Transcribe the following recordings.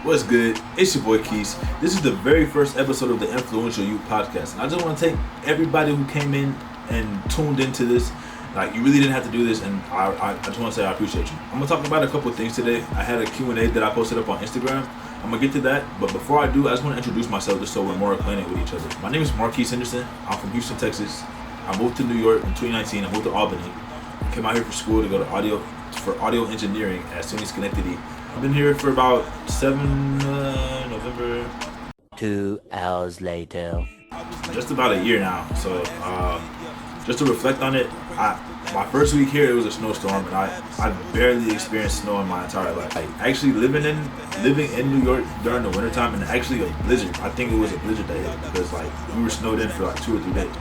What's good? It's your boy Keys. This is the very first episode of the Influential Youth Podcast. And I just want to thank everybody who came in and tuned into this. Like, you really didn't have to do this, and I just want to say I appreciate you. I'm going to talk about a couple of things today. I had a Q&A that I posted up on Instagram. I'm going to get to that, but before I do, I just want to introduce myself just so we're more acquainted with each other. My name is Marquise Henderson. I'm from Houston, Texas. I moved to New York in 2019. I moved to Albany. I came out here for school to go to audio engineering at SUNY Schenectady. I've been here for about November. 2 hours later. Just about a year now. So just to reflect on it, my first week here, it was a snowstorm, and I barely experienced snow in my entire life. Like, actually living in New York during the wintertime, and actually a blizzard. I think it was a blizzard that hit because like we were snowed in for like 2 or 3 days.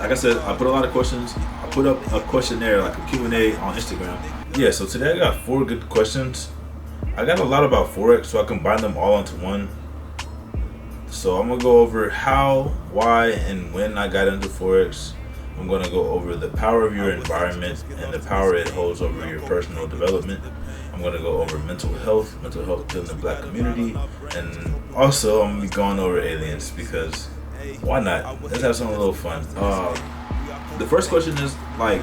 Like I said, I put a lot of questions. I put up a questionnaire, like a Q&A on Instagram. Yeah, so today I got 4 good questions. I got a lot about FOREX, so I combined them all into one. So I'm going to go over how, why, and when I got into FOREX. I'm going to go over the power of your environment and the power it holds over your personal development. I'm going to go over mental health in the black community. And also, I'm going to be going over aliens because why not? Let's have something a little fun. The first question is, like,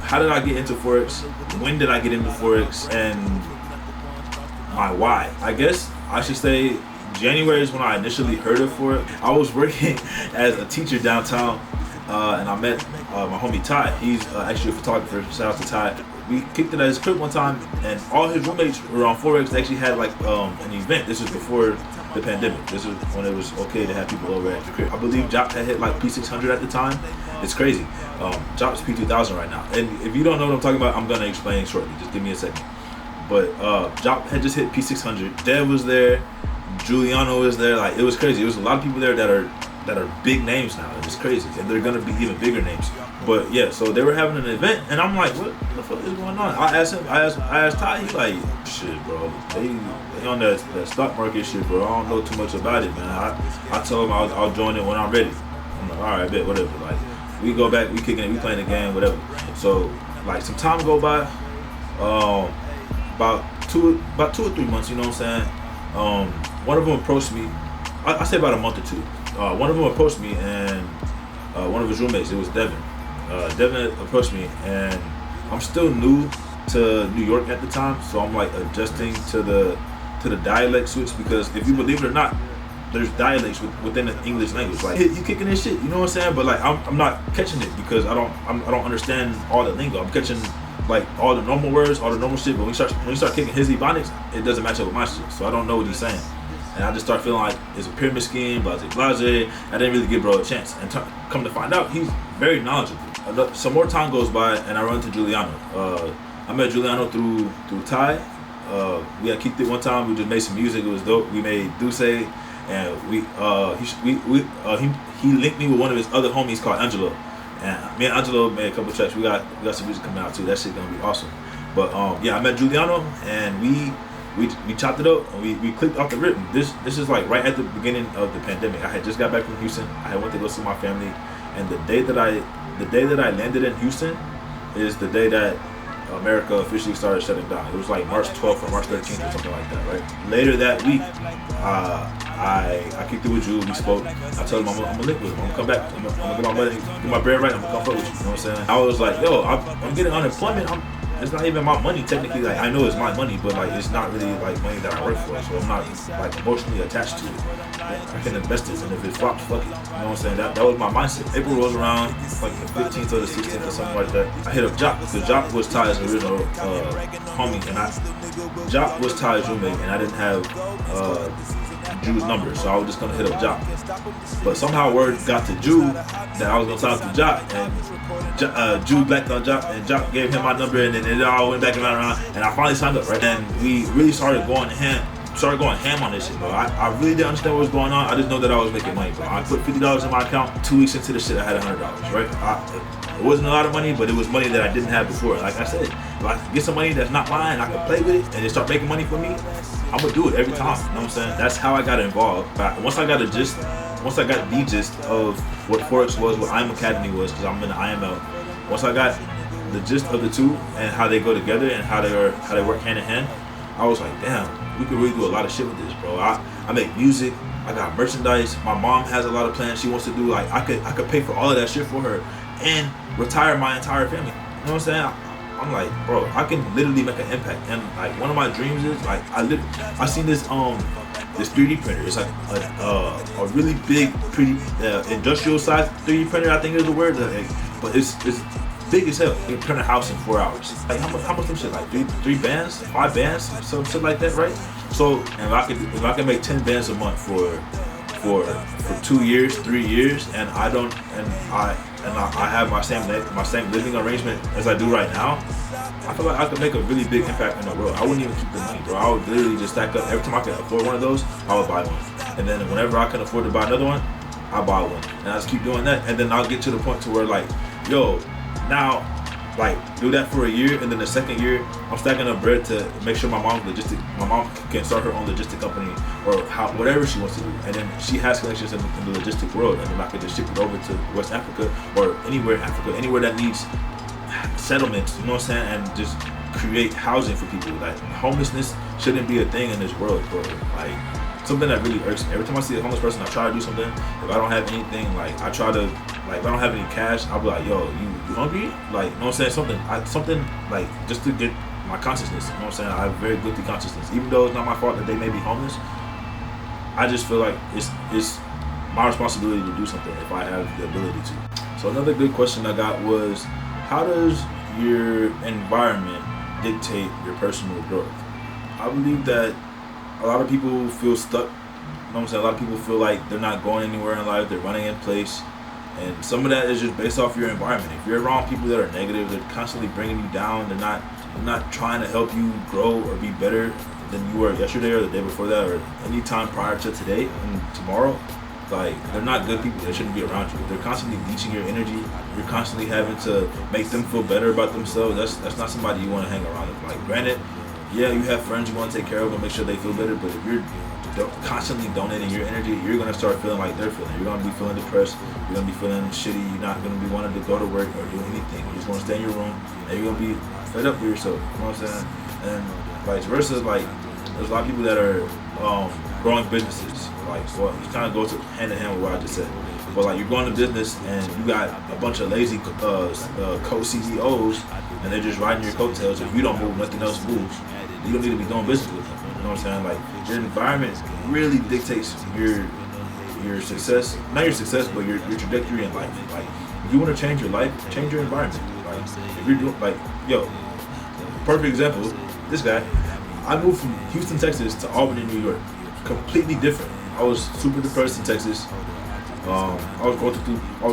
how did I get into FOREX? When did I get into FOREX? And my why. I guess I should say January is when I initially heard of FOREX. I was working as a teacher downtown, and I met my homie Ty. He's actually a photographer. Shout out to Ty. We kicked it at his crib one time, and all his roommates were on FOREX. They actually had like an event. This was before the pandemic. This was when it was okay to have people over at the crib. I believe Jop had hit like P600 at the time. It's crazy. Jop's P2000 right now. And if you don't know what I'm talking about, I'm gonna explain shortly. Just give me a second. But Jop had just hit P600. Dev was there. Giuliano was there. Like, it was crazy. It was a lot of people there that are big names now. It's crazy, and they're gonna be even bigger names. But yeah, so they were having an event, and I'm like, what the fuck is going on? I asked him. I asked Ty. He's like, shit, bro. They on that stock market shit, bro. I don't know too much about it, man. I told him I'll join it when I'm ready. I'm like, all right, bet, whatever. Like, we go back, we kicking it, we playing the game, whatever. So like some time go by. About two or 3 months, you know what I'm saying? One of them approached me. I say about a month or 2. One of them approached me, and one of his roommates, it was Devin. Devin approached me, and I'm still new to New York at the time, so I'm like adjusting to the dialect switch, because if you believe it or not, there's dialects within the English language. Like, you kicking this shit, you know what I'm saying? But like, I'm not catching it because I don't understand all the lingo. I'm catching like all the normal words, all the normal shit, but when you start kicking his Ebonics, it doesn't match up with my shit, so I don't know what he's saying. And I just start feeling like it's a pyramid scheme, blase. I didn't really give bro a chance. And come to find out, he's very knowledgeable. Some more time goes by, and I run into Giuliano. I met Giuliano through Ty. We had kicked it one time. We just made some music. It was dope. We made Duce, and he linked me with one of his other homies called Angelo. And me and Angelo made a couple tracks. We got some music coming out too. That shit gonna be awesome. But yeah, I met Giuliano, and we chopped it up, and we clicked off the rip. This is like right at the beginning of the pandemic. I had just got back from Houston. I had went to go see my family, and the day that I landed in Houston is the day that America officially started shutting down. It was like March 12th or March 13th or something like that, right? Later that week, I kicked it with Drew. We spoke. I told him I'm gonna link with him. I'm gonna come back. I'm gonna get my money, get my bread right. I'm gonna come fuck with you. You know what I'm saying? I was like, yo, I'm getting unemployment. It's not even my money technically. Like, I know it's my money, but like, it's not really like money that I work for. So I'm not like emotionally attached to it. I can invest it, and if it flops, fuck it. You know what I'm saying? That was my mindset. April rolls around, like the 15th or the 16th or something like that. I hit up Jock, because Jock was Ty's original homie, and Jock was Ty's roommate, and I didn't have Drew's number, so I was just gonna hit up Jock. But somehow word got to Drew that I was gonna talk to Jock, and Drew blacked on Jock, and Jock gave him my number, and then it all went back and around, and I finally signed up, right? And we really started going ham on this shit, bro. I really didn't understand what was going on. I just know that I was making money, bro. I put $50 in my account. 2 weeks into the shit, I had $100, right? It wasn't a lot of money, but it was money that I didn't have before. Like I said, if I can get some money that's not mine, I can play with it, and it start making money for me, I'm gonna do it every time. You know what I'm saying? That's how I got involved. But once I got the gist of what FOREX was, what IM Academy was, because I'm in the IML. Once I got the gist of the two and how they go together and how they work hand in hand, I was like, damn. we could really do a lot of shit with this, bro. I make music. I got merchandise. My mom has a lot of plans she wants to do. Like I could pay for all of that shit for her and retire my entire family. You know what I'm saying? I'm like, bro, I can literally make an impact. And like one of my dreams is like I seen this 3D printer. It's like a really big, pretty industrial size 3D printer. I think is the word. But it's big as hell. You can print a house in 4 hours. Like how much some shit? Like three bands, 5 bands, some shit like that, right? So and if I can make 10 bands a month for 2 years, 3 years, and I have my same living arrangement as I do right now, I feel like I could make a really big impact in the world. I wouldn't even keep the money, bro. I would literally just stack up. Every time I can afford one of those, I would buy one. And then whenever I can afford to buy another one, I buy one. And I just keep doing that. And then I'll get to the point to where like, yo, now, like do that for a year, and then the second year, I'm stacking up bread to make sure my mom can start her own logistic company or whatever she wants to do. And then she has connections in the logistic world, and then I can just ship it over to West Africa or anywhere in Africa, anywhere that needs settlements, you know what I'm saying, and just create housing for people. Like homelessness shouldn't be a thing in this world, bro. Like something that really irks me. Every time I see a homeless person, I try to do something. If I don't have anything, like I try to, like if I don't have any cash, I'll be like, yo, you hungry? Like, you know what I'm saying? Something like just to get my consciousness. You know what I'm saying? I have very guilty consciousness. Even though it's not my fault that they may be homeless, I just feel like it's my responsibility to do something if I have the ability to. So another good question I got was, how does your environment dictate your personal growth? I believe that a lot of people feel stuck. You know what I'm saying? A lot of people feel like they're not going anywhere in life. They're running in place. And some of that is just based off your environment. If you're around people that are negative, they're constantly bringing you down. They're not trying to help you grow or be better than you were yesterday or the day before that or any time prior to today and tomorrow. Like, they're not good people. They shouldn't be around you. They're constantly leeching your energy. You're constantly having to make them feel better about themselves. That's not somebody you want to hang around with. Like, granted, yeah, you have friends you want to take care of and make sure they feel better, but if you're constantly donating your energy, you're going to start feeling like they're feeling. You're going to be feeling depressed. You're going to be feeling shitty. You're not going to be wanting to go to work or do anything. You're just going to stay in your room, and you're going to be fed up with yourself. You know what I'm saying? And vice versa, like, there's a lot of people that are growing businesses. Like, well, it kind of goes hand in hand with what I just said. But like, you're going to business and you got a bunch of lazy co-CEOs, and they're just riding your coattails. If you don't move, nothing else moves. You don't need to be doing business with them. You know what I'm saying? Like, your environment really dictates your success. Not your success, but your trajectory in life. Like, if you want to change your life, change your environment. Like, if you're doing, like, yo, perfect example, this guy. I moved from Houston, Texas to Albany, New York. Completely different. I was super depressed in Texas. I was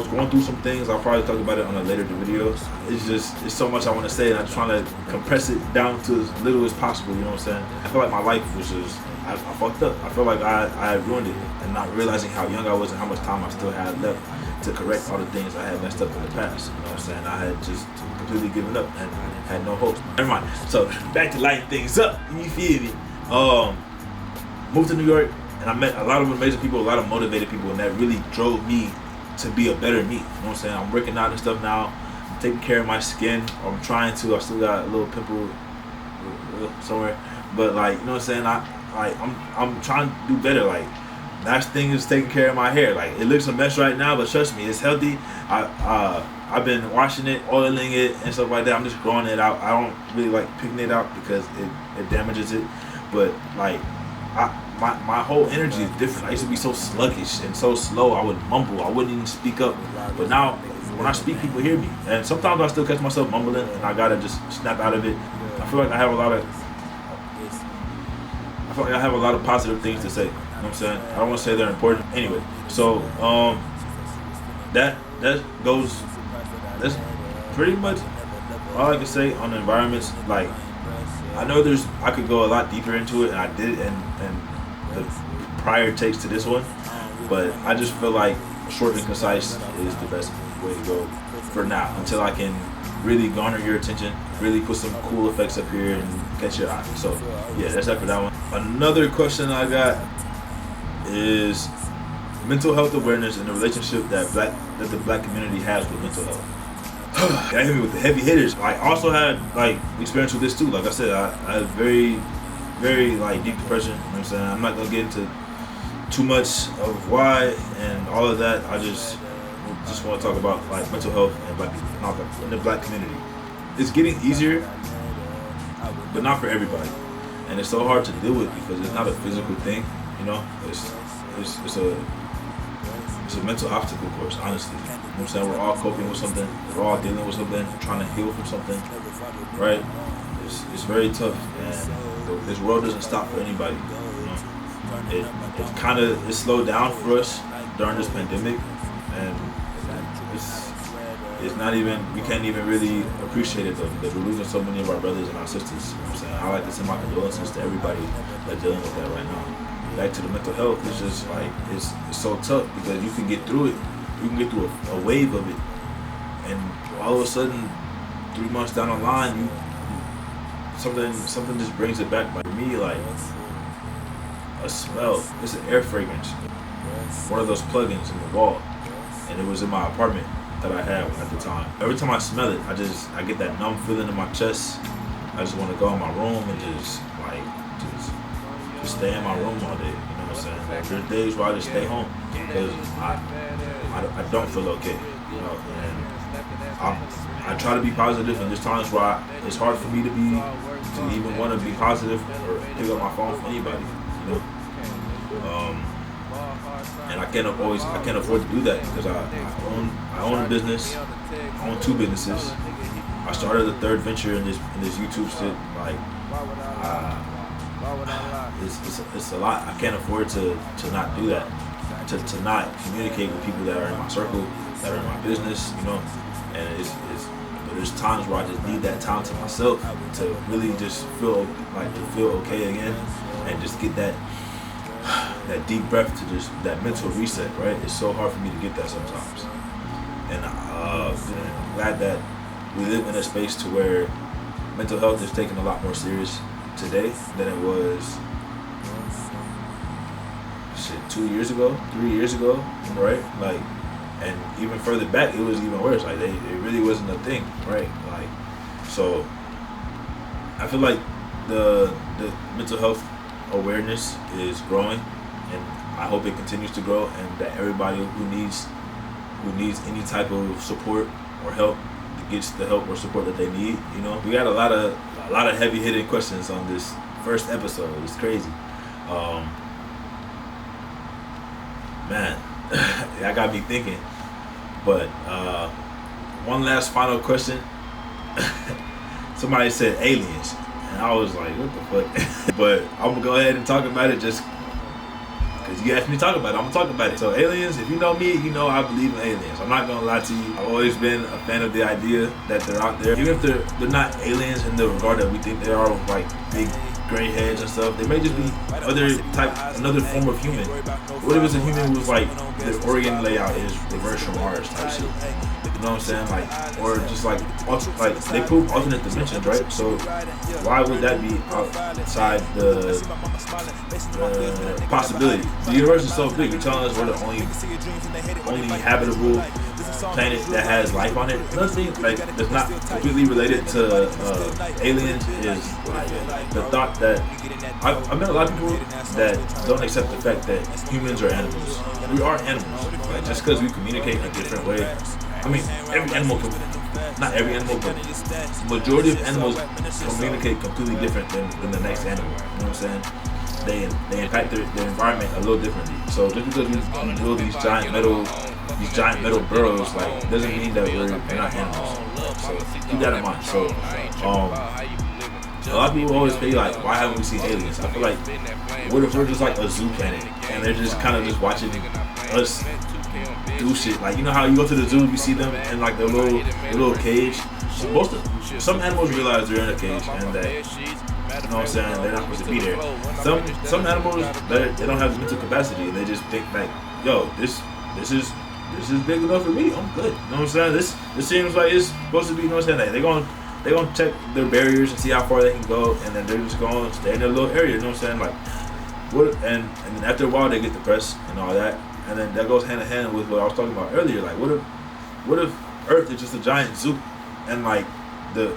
going through some things. I'll probably talk about it on a later video. It's so much I want to say, and I'm trying to compress it down to as little as possible. You know what I'm saying? I feel like my life was just, I fucked up. I feel like I ruined it, and not realizing how young I was and how much time I still had left to correct all the things I had messed up in the past. You know what I'm saying? I had just completely given up and had no hope. Never mind. So back to lighting things up. You feel me? Moved to New York. And I met a lot of amazing people, a lot of motivated people, and that really drove me to be a better me. You know what I'm saying? I'm working out and stuff now. I'm taking care of my skin. I'm trying to. I still got a little pimple somewhere, but like, you know what I'm saying? I'm trying to do better. Like, last thing is taking care of my hair. Like, it looks a mess right now, but trust me, it's healthy. I've been washing it, oiling it, and stuff like that. I'm just growing it out. I don't really like picking it out because it damages it, but like, my whole energy is different. I used to be so sluggish and so slow. I would mumble. I wouldn't even speak up. But now, when I speak, people hear me. And sometimes I still catch myself mumbling, and I gotta just snap out of it. I feel like I have a lot of positive things to say. You know what I'm saying? I don't want to say they're important. Anyway, so that's pretty much all I can say on the environments. Like, I know I could go a lot deeper into it, and I did, and the prior takes to this one, but I just feel like short and concise is the best way to go for now, until I can really garner your attention, really put some cool effects up here and catch your eye. So yeah, that's that for that one. Another question I got is mental health awareness and the relationship that the black community has with mental health. Got hit me with the heavy hitters. I also had like experience with this too. Like I said, I had very very like deep depression. You know what I'm saying? I'm not gonna get into too much of why and all of that. I just want to talk about like mental health and black people in the black community. It's getting easier, but not for everybody, and it's so hard to deal with because it's not a physical thing. You know, it's a mental obstacle course. Honestly, you know what I'm saying? We're all coping with something. We're all dealing with something. Trying to heal from something, right? It's very tough, and this world doesn't stop for anybody. You know? It kind of slowed down for us during this pandemic, and it's not even, we can't even really appreciate it though, because we're losing so many of our brothers and our sisters. You know what I'm saying? I like to send my condolences to everybody that's dealing with that right now. Back to the mental health, it's just like it's so tough because you can get through it. You can get through a wave of it, and all of a sudden, 3 months down the line, something just brings it back. By me, like a smell. It's an air fragrance. One of those plugins in the wall, and it was in my apartment that I had at the time. Every time I smell it, I get that numb feeling in my chest. I just want to go in my room and just stay in my room all day. You know what I'm saying? Like, there's days where I just stay home because I don't feel okay. You know, and I try to be positive, and there's times where it's hard for me to even want to be positive or pick up my phone for anybody. You know. And I can't afford to do that because I own a business. I own 2 businesses. I started a 3rd venture in this YouTube shit. Like, it's a lot. I can't afford to not do that. To not communicate with people that are in my circle, that are in my business. You know, and there's times where I just need that time to myself to really just feel okay again, and just get that deep breath, to just that mental reset, right? It's so hard for me to get that sometimes. And I'm glad that we live in a space to where mental health is taken a lot more serious today than it was 2 years ago, 3 years ago, right? Like, and even further back, it was even worse. Like, it really wasn't a thing, right? Like, so I feel like the mental health awareness is growing, and I hope it continues to grow, and that everybody who needs any type of support or help gets the help or support that they need. You know, we got a lot of heavy hitting questions on this first episode. It's crazy, man. That got me thinking. But one last final question. Somebody said aliens, and I was like, what the fuck? But I'm gonna go ahead and talk about it just because you asked me to talk about it. I'm gonna talk about it. So aliens, if you know me, you know I believe in aliens. I'm not gonna lie to you. I've always been a fan of the idea that they're out there. Even if they're not aliens in the regard that we think they are, with like big gray heads and stuff, they may just be another form of human. What if it's a human who's like the organ layout is reversed from ours type shit? You know what I'm saying? Like, or just like they prove alternate dimensions, right? So why would that be outside the possibility? The universe is so big. You're telling us we're the only habitable planet that has life on it. Another thing, like, that's not completely related to aliens is the thought that I've met a lot of people that don't accept the fact that humans are animals. We are animals. Like, just because we communicate in a different way. I mean, every animal not every animal, but majority of animals communicate completely different than the next animal. You know what I'm saying? They impact their environment a little differently. So just because we build these giant metal burrows, like, doesn't mean that we're not animals. So keep that in mind. So a lot of people always say, like, why haven't we seen aliens? I feel like, what if we're just like a zoo planet and they're just kind of just watching us do shit? Like, you know how you go to the zoo, you see them in like their little cage. So some animals realize they're in a cage and that, you know what I'm saying, they're not supposed to be there. Some animals, they don't have the mental capacity, and they just think like, yo, this is big enough for me. I'm good. You know what I'm saying? This seems like it's supposed to be. You know what I'm saying? They're gonna check their barriers and see how far they can go, and then they're just gonna stay in their little area. You know what I'm saying? Like, what? And then after a while, they get depressed and all that, and then that goes hand in hand with what I was talking about earlier. Like, what if Earth is just a giant zoo, and like the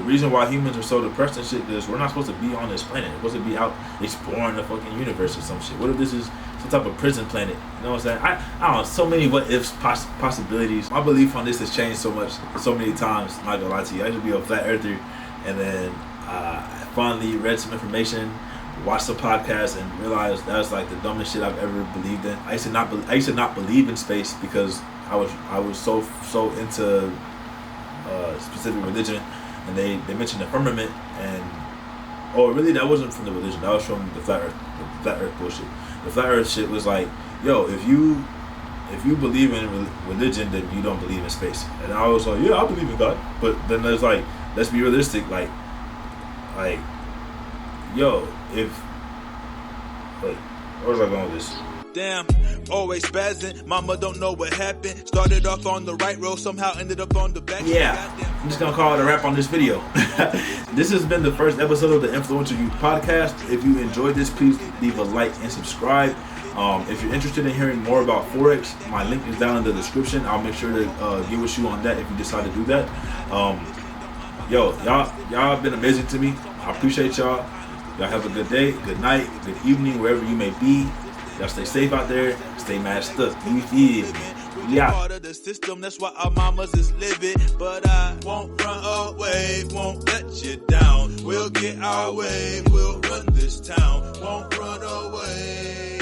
reason why humans are so depressed and shit is we're not supposed to be on this planet. We're supposed to be out exploring the fucking universe or some shit. What if this is some type of prison planet? You know what I'm saying? I don't know, so many what ifs, possibilities. My belief on this has changed so much, so many times. I'm not gonna lie to you. I used to be a flat earther, and then finally read some information, watched some podcasts, and realized that was like the dumbest shit I've ever believed in. I used to not believe in space because I was so into specific religion, and they mentioned the firmament, and really that wasn't from the religion, that was from the flat earth bullshit. The flat earth shit was like, yo, if you believe in religion, then you don't believe in space. And I was like, yeah, I believe in God, but then there's like, let's be realistic, like yo, if wait, where was I going with this? Damn, always spazzing. Mama don't know what happened. Started off on the right road, somehow ended up on the back. Yeah, I'm just gonna call it a wrap on this video. This has been the first episode of the Influential Youth Podcast. If you enjoyed this, please leave a like and subscribe. If you're interested in hearing more about Forex, my link is down in the description. I'll make sure to get with you on that if you decide to do that. Yo, y'all have been amazing to me. I appreciate y'all. Y'all have a good day, good night, good evening, wherever you may be. Y'all stay safe out there. Stay masked up. You feel me? Yeah. Part of the system, that's why our mamas is living. But I won't run away, won't let you down. We'll get our way, we'll run this town. Won't run away.